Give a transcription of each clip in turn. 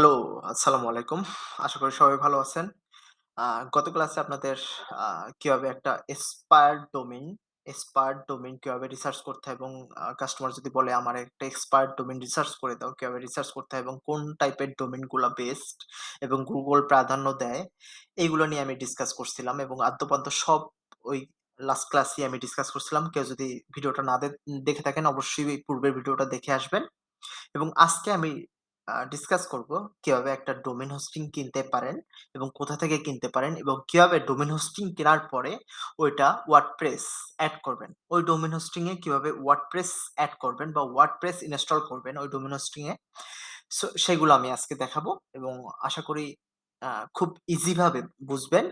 Hello, আসসালামু আলাইকুম। আশা করি সবাই ভালো আছেন। আ গত ক্লাসে আপনাদের আ কিভাবে একটা এক্সপায়ার্ড ডোমেইন কিভাবে রিসার্চ করতে হয় এবং কাস্টমার যদি বলে আমার একটা এক্সপায়ার্ড ডোমেইন রিসার্চ করে দাও, কিভাবে রিসার্চ করতে হয় এবং কোন টাইপের ডোমেইন গুলা বেস্ট এবং Google প্রাধান্য দেয়, এইগুলো নিয়ে আমি ডিসকাস করছিলাম এবং আদ্যোপান্ত সব ওই লাস্ট ক্লাসেই আমি ডিসকাস করছিলাম। কেউ যদি ভিডিওটা না দেখে থাকেন অবশ্যই এই পূর্বের ভিডিওটা দেখে আসবেন। এবং আজকে আমি ডিসকাস করব কিভাবে একটা ডোমেইন হোস্টিং কিনতে পারেন এবং কোথা থেকে কিনতে পারেন এবং কিভাবে ডোমেইন হোস্টিং কেনার পরে ওইটা WordPress এড করবেন। ওই ডোমেইন হোস্টিং এ কিভাবে WordPress এড করবেন বা WordPress ইনস্টল করবেন ওই ডোমেইন হোস্টিং এ। সেগুলো আমি আজকে দেখাবো এবং আশা করি খুব ইজি ভাবে বুঝবেন।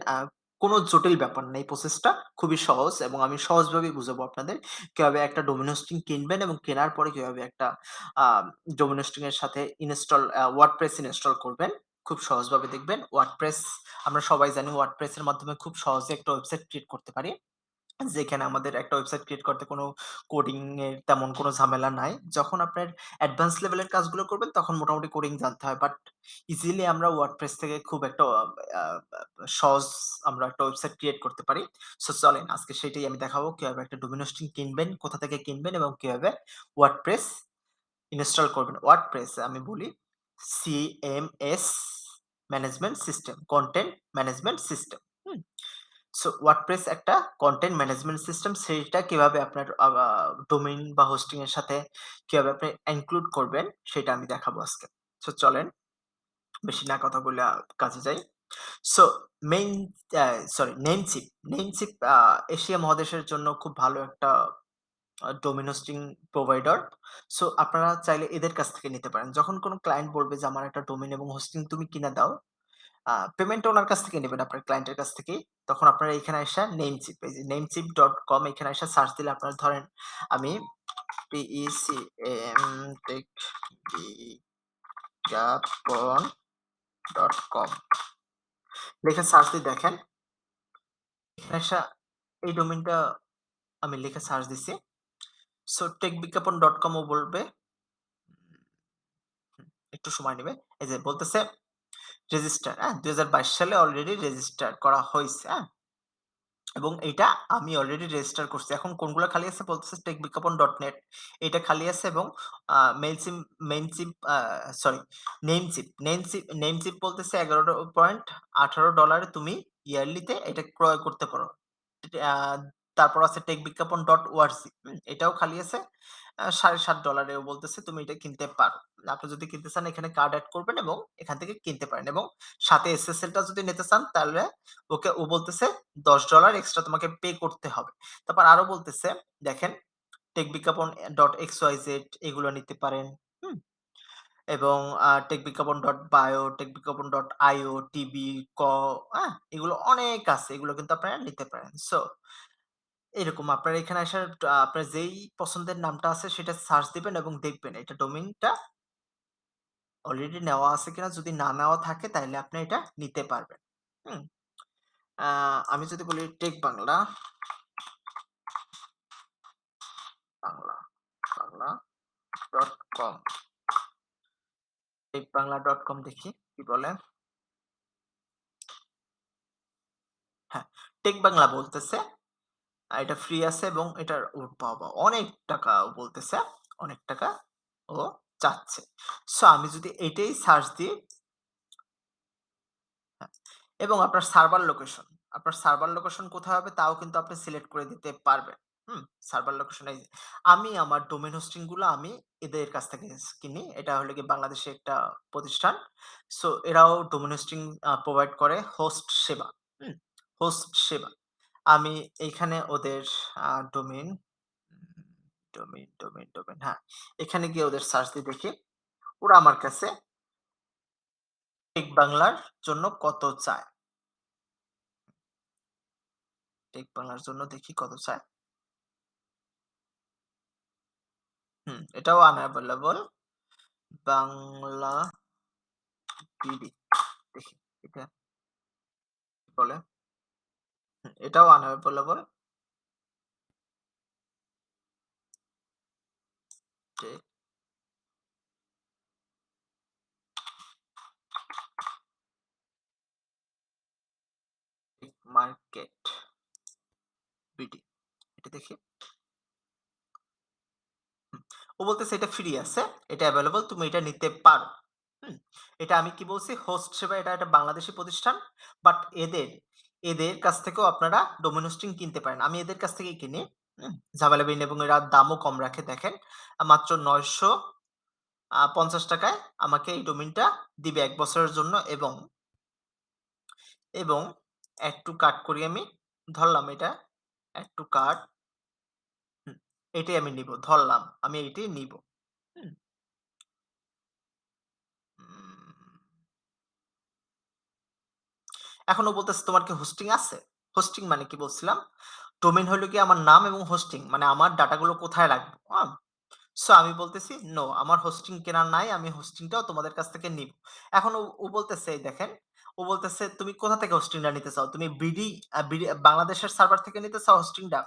কোনো জটিল ব্যাপার না। এই প্রসেসটা খুবই সহজ এবং আমি সহজভাবেই বুঝাবো আপনাদের। কিভাবে একটা ডোমেইন হোস্টিং কিনবেন এবং কেনার পরে কিভাবে একটা আ ডোমেইন হোস্টিং এর সাথে WordPress ইনস্টল করবেন। খুব সহজভাবে দেখবেন। WordPress আমরা সবাই জানি WordPress এর মাধ্যমে খুব সহজে একটা ওয়েবসাইট ক্রিয়েট করতে পারি। যেখানে আমাদের একটা ওয়েবসাইট ক্রিয়েট করতে কোনো কোডিং এর তেমন কোনো ঝামেলা নাই। যখন আপনার অ্যাডভান্স লেভেলের কাজগুলো করবেন তখন মোটামুটি কোডিং জানতে হয়। বাট ইজিলি আমরা WordPress থেকে খুব একটা আ সহজ আমরা একটা ওয়েবসাইট ক্রিয়েট করতে পারি। চলেন আজকে সেটাই আমি দেখাবো কিভাবে একটা ডোমেইন হোস্টিং কিনবেন, কোথা থেকে কিনবেন এবং কিভাবে WordPress ইনস্টল করবেন। WordPress আমি বলি CMS management system, content management system. হুম? WordPress একটা কনটেন্ট ম্যানেজমেন্ট সিস্টেম। সেইটা কিভাবে আপনার ডোমেইন বা হোস্টিং এর সাথে কিভাবে আপনি ইনক্লুড করবেন সেটা আমি দেখাবো আজকে। চলেন বেশি না কথা বলে কাজে যাই। সো মেইন আ সরি নেমচিপ। নেমচিপ এশিয়া মহাদেশের জন্য খুব ভালো একটা ডোমেইন হোস্টিং প্রোভাইডার। আপনারা চাইলে এদের কাছ থেকে নিতে পারেন। যখন কোন ক্লায়েন্ট বলবে যে আমার একটা ডোমেইন এবং হোস্টিং তুমি কিনে দাও, পেমেন্টটা উনার কাছ থেকে নিবেন আপনার ক্লায়েন্টের কাছ থেকেই। তখন আপনারা এখানে আইসা নেমচিপ এই যে namecheap.com এখানে আইসা সার্চ দিলে আপনারা ধরেন আমি PECAM টেক বিজ্ঞাপন.com লিখে সার্চ দিয়ে দেখেন। এখানে আইসা এই ডোমেইনটা আমি লিখে সার্চ দিছি। techbiজ্ঞাপন.com ও বলবে। একটু সময় নিবে। এই যে বলতেছে রেজিস্টার, হ্যাঁ? ২০২২ সালে অলরেডি রেজিস্টার করা হইছে, হ্যাঁ? এবং এইটা আমি অলরেডি রেজিস্টার করছি। এখন কোনগুলা খালি আছে বলতেছে techbiজ্ঞাপন.net এটা খালি আছে এবং মেইলচিম মেইনচিপ সরি নেমচিপ বলতেছে $11.18 তুমি ইয়ারলিতে এটা ক্রয় করতে পারো। আ তারপর আছে techbiজ্ঞাপন.org এটাও খালি আছে। $7.5 এও বলতেছে তুমি এটা কিনতে পারো। আপনি যদি কিনতে চান এখানে কার্ড এড করবেন এবং এখান থেকে কিনতে পারেন এবং সাথে এসএসএল টা যদি নিতে চান তাহলে ও বলতেছে $10 এক্সট্রা তোমাকে পে করতে হবে। তারপর আরো বলতেছে দেখেন techbiজ্ঞাপন.xyz এগুলো নিতে পারেন। হুম? এবং techbiজ্ঞাপন.bio, techbiজ্ঞাপন.io, টিবি, এগুলো অনেক আছে। এগুলো কিন্তু আপনারা নিতে পারেন। এরকম আপনারা এখানে আসার আপনার যেই পছন্দের নামটা আছে সেটা সার্চ দিবেন এবং দেখবেন এটা ডোমেইনটা অলরেডি নেওয়া আছে কিনা। যদি না নেওয়া থাকে তাইলে আপনি এটা নিতে পারবেন। হুম? আ আমি যদি বলি বাংলা ডট কম টেকবাংলা.com দেখি কি বলে? হ্যাঁ, টেক বাংলা বলতেছে এটা ফ্রি আছে এবং এটার ও বাবা! অনেক টাকা ও বলতেছে, অনেক টাকা ও চাচ্ছে। আমি যদি এটাই সার্চ দিই, হ্যাঁ, এবং আপনার সার্ভার লোকেশন কোথায় হবে তাও কিন্তু আপনি সিলেক্ট করে দিতে পারবেন। হুম? সার্ভার লোকেশন এই যে আমি আমার ডোমেইন হোস্টিং গুলো আমি এদের কাছ থেকে কিনি। এটা হলো গিয়ে বাংলাদেশের একটা প্রতিষ্ঠান। এরাও ডোমেইন হোস্টিং প্রোভাইড করে হোস্ট সেবা। হুম? হোস্ট সেবা। আমি এইখানে ওদের ডোমেইন, ডোমেইন হ্যাঁ, এখানে গিয়ে ওদের সার্চ দিয়ে দেখি। ওরা আমার কাছে টেক বাংলার জন্য কত চায়? টেক বাংলার জন্য দেখি কত চায়। এটাও আনএভেইলেবল বাংলা বিডি দেখি এটা কি বলে? এটাও আনএভেইলেবল টেক মার্কেট বিডি। এটা দেখি। হুম, ও বলতেছে এটা ফ্রি আছে, এটা এভেইলেবল, তুমি এটা নিতে পারো। হুম? এটা আমি কি বলছি? হোস্ট সেবা, এটা একটা বাংলাদেশী প্রতিষ্ঠান। বাট এদের কাছ থেকেও আপনারা ডোমেইন হোস্টিং কিনতে পারেন। আমি এদের কাছ থেকেই কিনি। হুম? ঝামেলা বিন, এবং এরা দামও কম রাখে দেখেন। মাত্র ৳৯৫০ আমাকে এই ডোমেইনটা দিবে ১ বছরের জন্য, এবং add to cart করি আমি। ধরলাম এটা add to cart। হুম, এটাই আমি নিবো। ধরলাম আমি এইটাই নিবো। হুম? উম এখন ও বলতেছে, "তোমার কি হোস্টিং আছে?" হোস্টিং মানে কি বলছিলাম? ডোমেইন হইলো গিয়ে আমার নাম, এবং হোস্টিং মানে আমার ডাটাগুলো কোথায় রাখবো। সো আমি বলতেছি, "নো, আমার হোস্টিং কেনা নাই। আমি হোস্টিংটাও তোমাদের কাছ থেকে নিবো।" এখন ও বলতেছে, এই দেখেন, ও বলতেছে, "তুমি কোথা থেকে হোস্টিংটা নিতে চাও? তুমি বিডি বাংলাদেশের সার্ভার থেকে নিতে চাও হোস্টিংটা?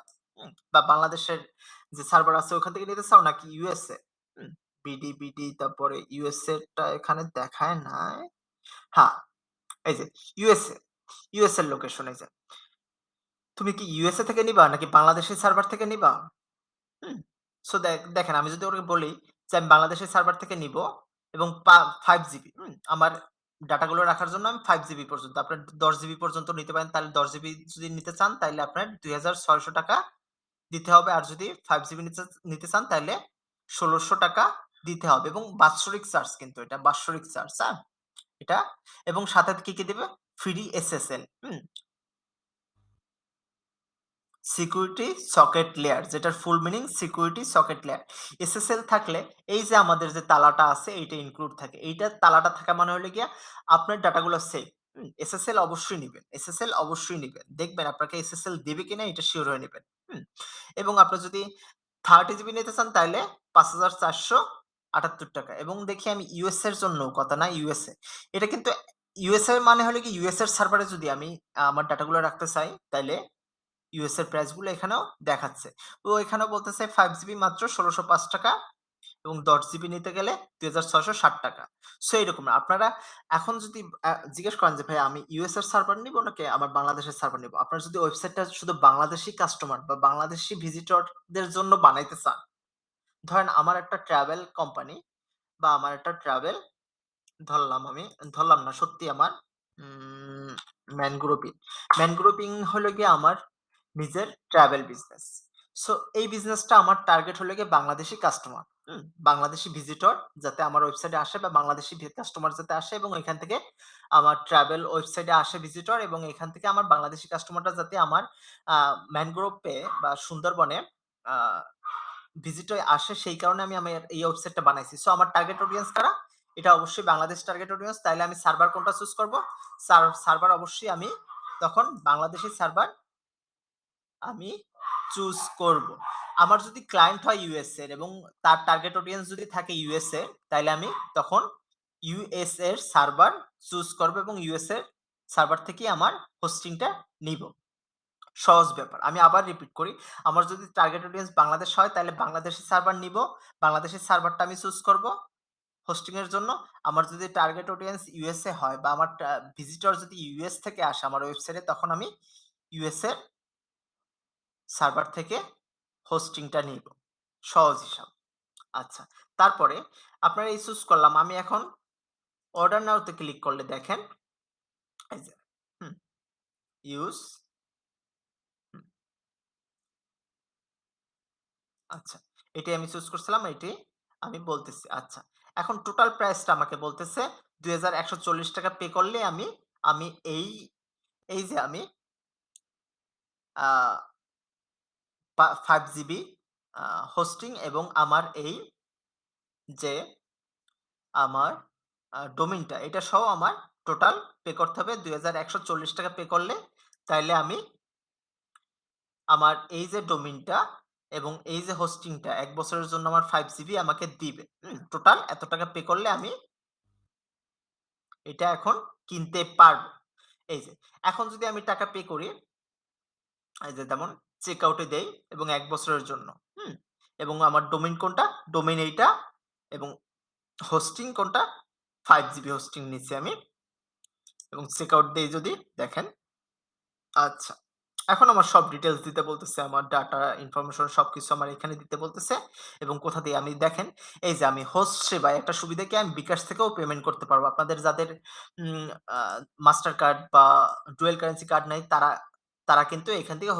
বা বাংলাদেশের যে সার্ভার আছে ওখান থেকে নিতে চাও, নাকি ইউএসএ?" হুম? বিডি তারপরে ইউএসএ টা এখানে দেখায় নাই। হ্যাঁ, এই যে ইউএসএ, এর লোকেশন এই যে। তুমি কি ইউএসএ থেকে নিবা নাকি বাংলাদেশের সার্ভার থেকে নিবা? হুম? সো দেখেন, আমি যদি ওকে বলি যে আমি বাংলাদেশের সার্ভার থেকে নিবো, এবং 5 জিবি, আমার ডাটাগুলো রাখার জন্য আমি 5 জিবি পর্যন্ত। আপনার 10 জিবি পর্যন্ত নিতে পারেন। তাহলে 10 জিবি যদি নিতে চান তাইলে আপনার ৳২৬০০ দিতে হবে। আর যদি 5 জিবি নিতে চান তাইলে ৳১৬০০ দিতে হবে, এবং বাৎসরিক চার্জ কিন্তু এটা বাৎসরিক চার্জ, হ্যাঁ? এটা, এবং সাথে কি দিবে? Free SSL. Security socket layer, যেটার full meaning security socket layer. SSL থাকলে এই যে আমাদের যে তালাটা আছে এইটা ইনক্লুড থাকে। এইটার তালাটা থাকা মানে হলো গিয়া আপনার ডাটাগুলো সেফ। এসএসএল অবশ্যই নিবেন। এসএসএল অবশ্যই নিবেন। দেখবেন আপনাকে এসএসএল দেবে কিনা এটা সিওর হয়ে নিবেন। এবং আপনি যদি 30 জিবি নিতে চান তাইলে ৳৫,৪৭৮ এবং দেখি আমি ইউএস এর জন্য কথা না, ইউএসএ। এটা কিন্তু ইউএসএ মানে হলো কি, ইউএস এর সার্ভারে যদি আমি আমার ডাটাগুলো রাখতে চাই তাইলে ইউএস এর প্রাইস গুলো এখানেও দেখাচ্ছে। তো এখানেও বলতেছে 5 জিবি মাত্র ৳১৬০৫, এবং ১০ জিবি নিতে গেলে ৳২,৬৬০। সো এরকম না। আপনারা এখন যদি জিজ্ঞেস করেন যে, "ভাই আমি ইউএস এর সার্ভার নিবো নাকি আমার বাংলাদেশের সার্ভার নিবো?" আপনারা যদি ওয়েবসাইটটা শুধু বাংলাদেশী কাস্টমার বা বাংলাদেশী ভিজিটরদের জন্য বানাইতে চান, ধরেন আমার একটা ট্রাভেল কোম্পানি বা আমার একটা ট্রাভেল, ধরলাম না, সত্যি আমার উম ম্যানগ্রোভিং। ম্যানগ্রোভিং হলো গিয়ে আমার নিজের ট্রাভেল বিজনেস। সো এই বিজনেসটা আমার টার্গেট হলো গিয়ে বাংলাদেশী কাস্টমার। বাংলাদেশী ভিজিটর যাতে আমার ওয়েবসাইটে আসে, বা বাংলাদেশী কাস্টমার যাতে আসে, এবং এখান থেকে আমার ট্রাভেল ওয়েবসাইটে আসে ভিজিটর, এবং এখান থেকে আমার বাংলাদেশী কাস্টমাররা যাতে আমার আ ম্যানগ্রোভে বা সুন্দরবনে আ ভিজিট হয়ে আসে, সেই কারণে আমি আমার এই ওয়েবসাইটটা বানাইছি। সো আমার টার্গেট অডিয়েন্স কারা? এটা অবশ্যই বাংলাদেশ টার্গেট অডিয়েন্স। তাইলে আমি সার্ভার কোনটা চুজ করব? সার্ভার অবশ্যই আমি তখন বাংলাদেশী সার্ভার আমি চুজ করব। আমার যদি ক্লায়েন্ট হয় ইউএস এর, এবং তার টার্গেট অডিয়েন্স যদি থাকে ইউএস এর, তাইলে আমি তখন ইউএস এর সার্ভার চুজ করব, এবং ইউএস এর সার্ভার থেকেই আমার হোস্টিংটা নিব। সহজ ব্যাপার। আমি আবার রিপিট করি। আমার যদি টার্গেট অডিয়েন্স বাংলাদেশ হয় তাহলে বাংলাদেশী সার্ভার নিবো। বাংলাদেশী সার্ভারটা আমি চুজ করব হোস্টিং এর জন্য। আমার যদি টার্গেট অডিয়েন্স ইউএসএ হয়, বা আমার ভিজিটর যদি ইউএস থেকে আসে আমার ওয়েবসাইটে, তখন আমি ইউএস এর সার্ভার থেকে হোস্টিংটা নিব। সহজ হিসাব। আচ্ছা। তারপরে আপনারা এই চুজ করলাম। আমি এখন অর্ডার নাও তে ক্লিক করলে দেখেন, এই যে হুম, ইউস হুম, আচ্ছা। এটাই আমি চুজ করছিলাম, এটি আমি বলতেছি। আচ্ছা। এখন টোটাল প্রাইসটা আমাকে বলতেছে ৳২,১৪০ পে করলে আমি আমি এই এই যে আমি আ 5 জিবি আ হোস্টিং, এবং আমার এই যে আমার ডোমেইনটা, এটা সহ আমার টোটাল পে করতে হবে ৳২,১৪০ পে করলে, তাইলে আমি আমার এই যে ডোমেইনটা এবং এই যে হোস্টিংটা ১ বছরের জন্য আমার 5 জিবি আমাকে দিবে। টোটাল এত টাকা পে করলে আমি এটা এখন কিনতে পারবো। এই যে, এখন যদি আমি টাকা পে করি, এই যে যেমন চেক আউট এ দেই, এবং ১ বছরের জন্য। হুম? এবং আমার ডোমেইন কোনটা? ডোমেইন এইটা, এবং হোস্টিং কোনটা? 5 জিবি হোস্টিং নিচ্ছি আমি, এবং চেক আউট দেই যদি দেখেন, আচ্ছা। এখন আমার সব ডিটেইলস দিতে বলতেছে। আমার ডাটা, ইনফরমেশন সবকিছু আমার এখানে দিতে বলতেছে এবং কোথা দিয়ে আমি দেখেন, এই যে আমি হোস্ট সেবায় একটা সুবিধা কি আমি বিকাশ থেকেও পেমেন্ট করতে পারবো। আপনাদের যাদের উম আ মাস্টার কার্ড বা ডুয়াল কারেন্সি কার্ড নাই তারা কিন্তু এখান থেকে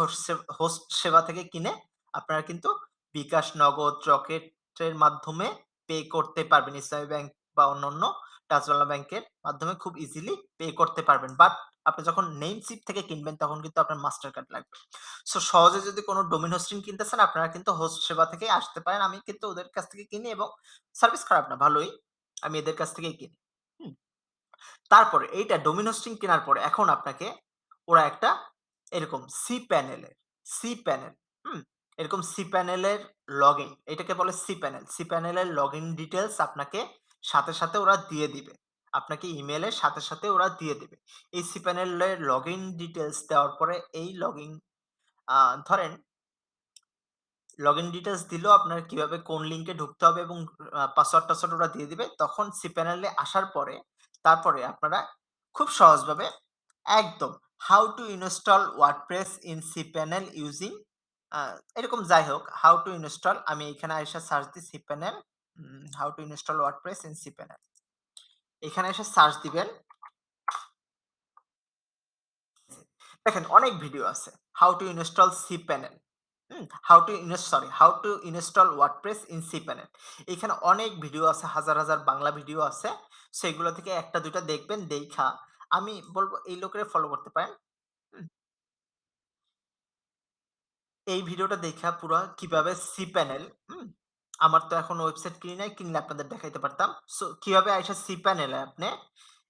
হোস্ট সেবা থেকে কিনে আপনারা কিন্তু বিকাশ, নগদ, রকেটের মাধ্যমে পে করতে পারবেন। ইসলামী ব্যাংক বা অন্যান্য টাচ বাংলা ব্যাংকের মাধ্যমে খুব ইজিলি পে করতে পারবেন। বাট আপনি যখন নেম সিপ থেকে কিনবেন তখন কিন্তু আপনার মাস্টার কার্ড লাগবে। সো সহজে যদি কোনো ডোমেইন হোস্টিং কিনতে চান আপনারা কিন্তু হোস্ট সেবা থেকেই আসতে পারেন। আমি কিন্তু ওদের কাছ থেকে কিনি এবং সার্ভিস খারাপ না, ভালোই। আমি এদের কাছ থেকেই কিনি। হুম? তারপরে এইটা ডোমেইন হোস্টিং কেনার পরে এখন আপনাকে ওরা একটা এরকম সি প্যানেল, হুম? এরকম সি-প্যানেল এর লগইন এটাকে বলে সি-প্যানেল। সি-প্যানেল এর লগইন ডিটেইলস আপনাকে সাথে ওরা দিয়ে দিবে। আপনাকে ইমেইলের সাথে ওরা দিয়ে দিবে। এই সি-প্যানেল এর লগইন ডিটেইলস দেওয়ার পরে এই লগইন আ ধরেন লগইন ডিটেইলস দিলেও আপনার কিভাবে কোন লিঙ্কে ঢুকতে হবে এবং পাসওয়ার্ড-টাসওয়ার্ড ওরা দিয়ে দিবে। তখন cPanel এ আসার পরে তারপরে আপনারা খুব সহজভাবে একদম how to install WordPress in cPanel using আ এরকম যাই হোক how to install আমি এখানে আইসা সার্চ দিই cPanel how to install WordPress in cPanel এখানে এসে সার্চ দিবেন দেখেন অনেক ভিডিও আছে। How to install cPanel how to install WordPress in cPanel এখানে অনেক ভিডিও আছে, হাজার বাংলা ভিডিও আছে। সো এগুলো থেকে ১ টা ২ টা দেখবেন, দেইখা আমি বলব এই লোকেরে ফলো করতে পারেন। হুম? এই ভিডিওটা দেইখা পুরা কিভাবে cPanel আমার তো এখন ওয়েবসাইট কিনি নাই, কিনলে আপনাদের দেখাইতে পারতাম। সো কিভাবে আইসা cPanel এ আপনি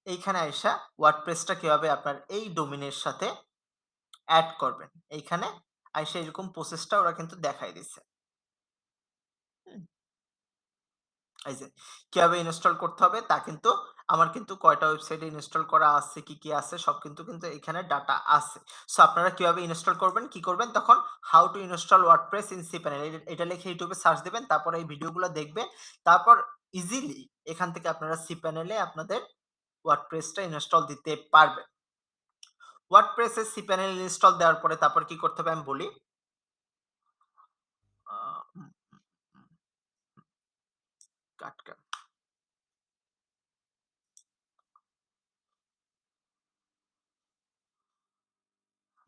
এইখানে আইসা WordPress টা কিভাবে আপনার এই ডোমেইনের সাথে এড করবেন। এইখানে আইসা এরকম প্রসেসটা ওরা কিন্তু দেখায় দিছে। হুম? এই যে কিভাবে ইনস্টল করতে হবে তা কিন্তু আমার কিন্তু কয়টা ওয়েবসাইটে ইনস্টল করা আছে, কি আছে সব কিন্তু এখানে ডাটা আছে। সো আপনারা কিভাবে ইনস্টল করবেন, কি করবেন তখন how to install WordPress in cPanel এটা লিখে YouTube এ সার্চ দিবেন। তারপরে এই ভিডিওগুলো দেখবেন। তারপর ইজিলি এখান থেকে আপনারা cPanel এ আপনাদের ওয়ার্ডপ্রেসটা ইনস্টল দিতে পারবেন। ওয়ার্ডপ্রেস এ cPanel ইনস্টল দেওয়ার পরে তারপর কি করতে হবে আমি বলি। আ উম উম উম কাট।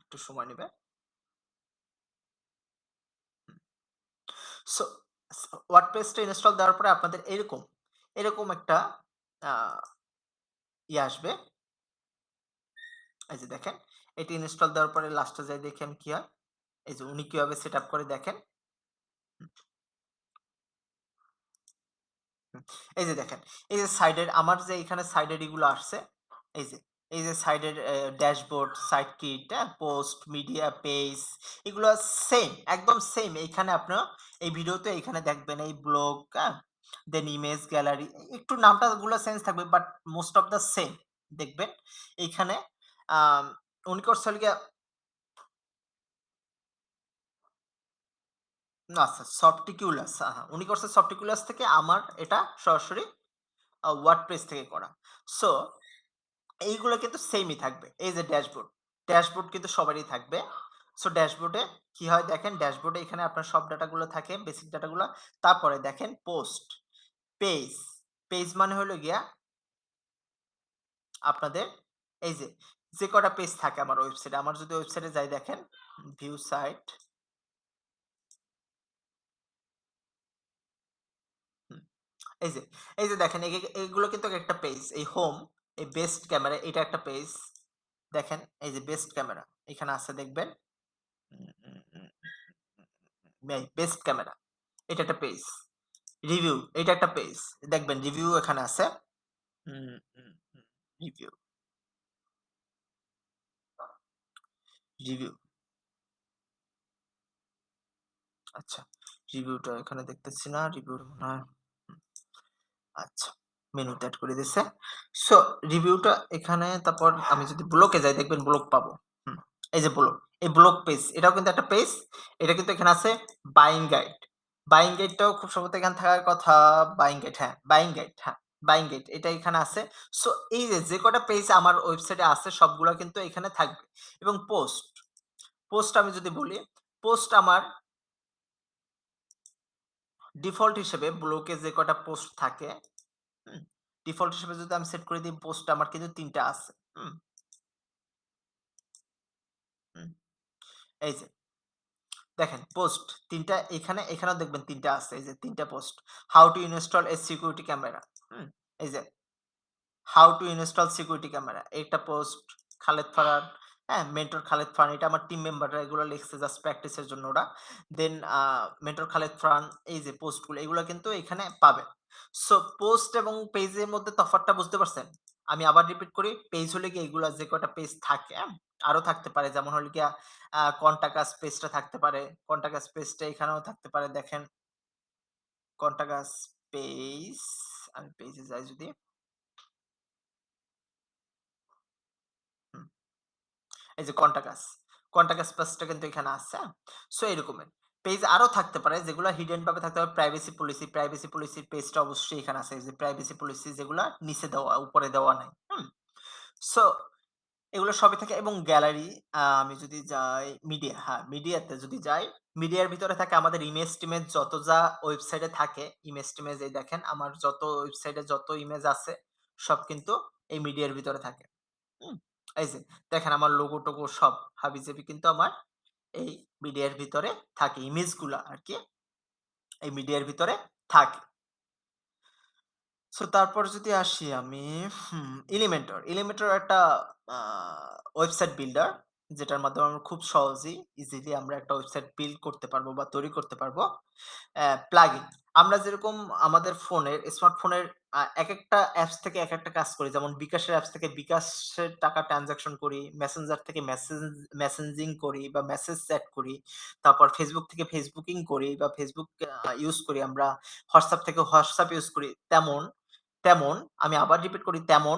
একটু সময় নিবে। সো ওয়ার্ডপ্রেসটা ইনস্টল দেওয়ার পরে আপনাদের এরকম একটা আ আসবে। এই যে দেখেন, এটি ইনস্টল দেওয়ার পরে লাস্টে যাই দেখি আমি কি হয়। এই যে উনি কিভাবে সেটআপ করে দেখেন। হুম, হুম। এই যে দেখেন, এই যে সাইডের আমার যে এখানে সাইডের এগুলো আসছে, এই যে এই যে সাইডের ড্যাশবোর্ড, সাইড কিট, হ্যাঁ? পোস্ট, মিডিয়া, পেজ এগুলো সেইম, একদম সেইম। এইখানে আপনারা এই ভিডিওতে এইখানে দেখবেন এই ব্লগ, হ্যাঁ? দেন ইমেজ গ্যালারি একটু নামটা গুলো চেঞ্জ থাকবে but most of the same দেখবেন। এইখানে আম উনি করছে হলো গিয়া না আচ্ছা সফটিকিউলাস উনি করছে সফটিকিউলাস থেকে আমার এটা সরাসরি ওয়ার্ডপ্রেস থেকে করা। সো এইগুলো কিন্তু সেইমই থাকবে। এই যে ড্যাশবোর্ড কিন্তু সবারই থাকবে। সো ড্যাশবোর্ডে কি হয় দেখেন, ড্যাশবোর্ডে এখানে আপনার সব ডাটাগুলো থাকে, বেসিক ডাটাগুলা। তারপরে দেখেন পোস্ট, পেজ, পেজ মানে হলো গিয়া আপনাদের এই যে কটা পেজ থাকে আমার ওয়েবসাইটে। আমার যদি ওয়েবসাইটে যাই দেখেন, ভিউ সাইট হুম, এই যে এই যে দেখেন এগুলো কিন্তু একটা পেজ। এই হোম, এই বেস্ট ক্যামেরা এটা একটা পেজ। দেখেন এই যে বেস্ট ক্যামেরা এখানে আছে দেখবেন। উম উম উম বেস্ট ক্যামেরা এটা একটা পেজ। রিভিউ এটা একটা পেজ। দেখবেন রিভিউ এখানে আছে। হুম, হুম, হুম। রিভিউ, রিভিউ আচ্ছা। রিভিউটা এখানে দেখতেছি না। রিভিউ মনে হয় আচ্ছা, মেনুতে এড করে দিছে। সো রিভিউটা এখানে তারপর আমি যদি ব্লকে যাই দেখবেন ব্লক পাবো। হুম, এই যে ব্লক, এই ব্লক পেজ এটাও কিন্তু একটা পেজ। এটা কিন্তু এখানে আছে বাইং গাইড। বাইং গাইডটাও খুব সম্ভবত এখানে থাকার কথা বাইং গাইড হ্যাঁ, বাইং গাইড হ্যাঁ। বাইং গেট এটা এখানে আছে। সো এই যে কটা পেজ আমার ওয়েবসাইটে আছে সবগুলা কিন্তু এখানে থাকবে। এবং পোস্ট আমি যদি বলি, পোস্ট আমার ডিফল্ট হিসেবে ব্লকে যে কটা পোস্ট থাকে, হুম? ডিফল্ট হিসেবে যদি আমি সেট করে দিই পোস্ট আমার কিন্তু ৩ টা আছে। হুম? হুম? এই যে দেখেন পোস্ট ৩ টা এখানেও দেখবেন ৩ টা আছে। এই যে ৩ টা post. How to install a security camera. হুম? এই যে how to install security camera একটা পোস্ট খালেদ ফারহান, হ্যাঁ? মেন্টর খালেদ ফারহান এটা আমার টিম মেম্বাররা এগুলো লিখছে জাস্ট প্র্যাকটিসের জন্য ওরা। দেন মেন্টর খালেদ ফারহান এই যে পোস্টগুলো এগুলো কিন্তু এখানে পাবেন। সো পোস্ট এবং পেজের মধ্যে তফাৎটা বুঝতে পারছেন? আমি আবার রিপিট করি, পেজ হলে গিয়ে এগুলা যে কয়টা পেজ থাকে, হ্যাঁ? আরো থাকতে পারে যেমন হলো গিয়া কন্টাক্ট আস পেজটা থাকতে পারে। কন্টাক্ট আস পেজটা এখানেও থাকতে পারে দেখেন কন্টাক্ট আস পেজ আমি পেজে যাই যদি হুম। এই যে কন্টাক্ট আস পেজটা কিন্তু এখানে আছে। হ্যাঁ? সো এরকমের। পেজ আরো থাকতে পারে যেগুলা হিডেন ভাবে থাকতে পারে প্রাইভেসি পলিসির পেজটা অবশ্যই এখানে আছে। এই যে প্রাইভেসি পলিসি যেগুলা নিচে দেওয়া, উপরে দেওয়া নাই। হুম? সো এগুলো সবই থাকে এবং গ্যালারি আমি যদি যাই মিডিয়াতে যদি যাই, মিডিয়ার ভিতরে থাকে আমাদের ইমেজ-টিমেজ যত যা ওয়েবসাইটে থাকে, ইমেজ-টিমেজ এই দেখেন আমার যত ওয়েবসাইটে যত ইমেজ আছে সব কিন্তু এই মিডিয়ার ভিতরে থাকে। হুম? এই যে দেখেন আমার লোগো-টোগো সব হাবিজাবি কিন্তু আমার এই মিডিয়ার ভিতরে থাকে। ইমেজগুলা আরকি এই মিডিয়ার ভিতরে থাকে। সো তারপর যদি আসি আমি এলিমেন্টর একটা আ ওয়েবসাইট বিল্ডার যেটার মাধ্যমে আমরা খুব সহজেই ইজিলি আমরা একটা ওয়েবসাইট বিল্ড করতে পারবো বা তৈরি করতে পারবো। প্লাগইন আমরা যেরকম আমাদের স্মার্টফোনের একেকটা অ্যাপস থেকে একেকটা কাজ করি। যেমন বিকাশের অ্যাপস থেকে বিকাশের টাকা ট্রান্সেকশন করি, মেসেঞ্জার থেকে মেসেঞ্জিং করি বা মেসেজ চ্যাট করি। তারপর Facebook থেকে ফেসবুকিং করি বা Facebook ইউজ করি আমরা। WhatsApp থেকে WhatsApp ইউজ করি। তেমন আমি আবার রিপিট করি তেমন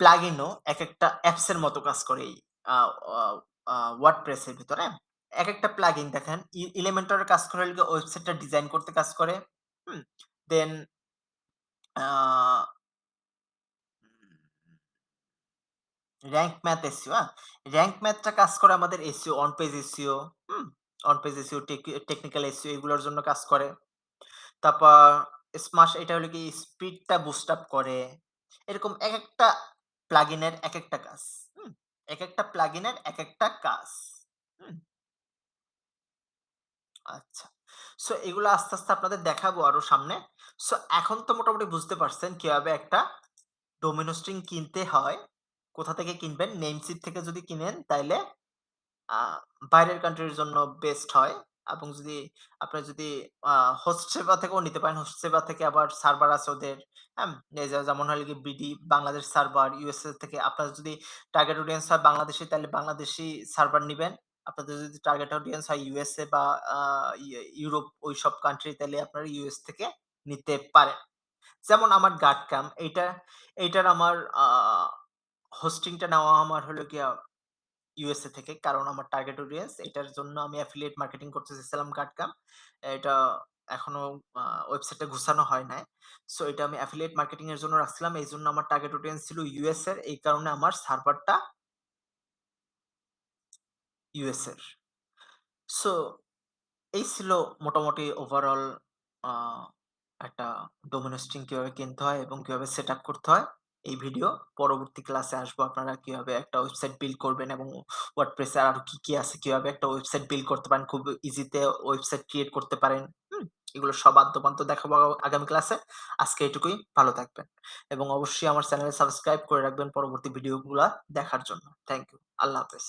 প্লাগইনও একেকটা অ্যাপস এর মতো কাজ করে এই আ আ আ WordPress এর ভিতরে। একেকটা প্লাগইন দেখেন এলিমেন্টর এর কাজ করে হলো গিয়ে ওয়েবসাইটটা ডিজাইন করতে কাজ করে। হুম? দেন আ র‍্যাংক ম্যাথ এসইও, র‍্যাংক ম্যাথটা কাজ করে আমাদের SEO, on page SEO, hmm? On page SEO, technical SEO এগুলোর জন্য কাজ করে। তারপর স্মাশ এটা হলো কি স্পিডটা বুস্ট আপ করে। এরকম একেকটা প্লাগইনের একেকটা কাজ। হুম? একেকটা প্লাগইনের একেকটা কাজ। হুম? আচ্ছা। সো এগুলো আস্তে আস্তে আপনাদের দেখাবো আরো সামনে। সো এখন তো মোটামুটি বুঝতে পারছেন কিভাবে একটা ডোমেইন হোস্টিং কিনতে হয়। কোথা থেকে কিনবেন? নেমসিপ থেকে যদি কিনেন তাইলে আ বাইরের কান্ট্রির জন্য বেস্ট হয় এবং আপনার যদি আ হোস্ট সেবা থেকেও নিতে পারেন। হোস্ট সেবা থেকে আবার সার্ভার আছে ওদের। হ্যাঁ? এই যে যেমন হলো গিয়ে বিডি বাংলাদেশ সার্ভার, ইউএসএ থেকে আপনার যদি টার্গেট অডিয়েন্স হয় বাংলাদেশী তাহলে বাংলাদেশী সার্ভার নিবেন। আপনাদের যদি টার্গেট অডিয়েন্স হয় ইউএসএ বা আ ইউরোপ ওইসব কান্ট্রি তাহলে আপনারা ইউএস থেকে নিতে পারেন। যেমন আমার গাটকাম এইটার আমার হোস্টিংটা নেওয়া আমার হলো গিয়া ইউএসএ থেকে। কারণ আমার টার্গেট অডিয়েন্স এটার জন্য আমি অ্যাফিলিয়েট মার্কেটিং করতে চেয়েছিলাম গাটকাম। এটা এখনো আ ওয়েবসাইটে গুছানো হয় নাই। সো এটা আমি অ্যাফিলিয়েট মার্কেটিং এর জন্য রাখছিলাম। এইজন্য আমার টার্গেট অডিয়েন্স ছিল ইউএস এর। এই কারণে আমার সার্ভারটা ইউএস এর। সো এই ছিল মোটামুটি ওভারঅল আ একটা ডোমেইন হোস্টিং কিভাবে কিনতে হয় এবং কিভাবে সেটআপ করতে হয়। এই ভিডিও পরবর্তী ক্লাসে আসবো আপনারা কিভাবে একটা ওয়েবসাইট বিল্ড করবেন এবং WordPress এ আরো কি আছে কিভাবে একটা ওয়েবসাইট বিল্ড করতে পারেন খুব ইজিতে ওয়েবসাইট ক্রিয়েট করতে পারেন। হুম? এগুলো সব আদ্যোপান্ত দেখাবো আগামী ক্লাসে। আজকে এটুকুই। ভালো থাকবেন। এবং অবশ্যই আমার চ্যানেলে সাবস্ক্রাইব করে রাখবেন পরবর্তী ভিডিওগুলা দেখার জন্য। Thank you. আল্লাহ হাফেজ।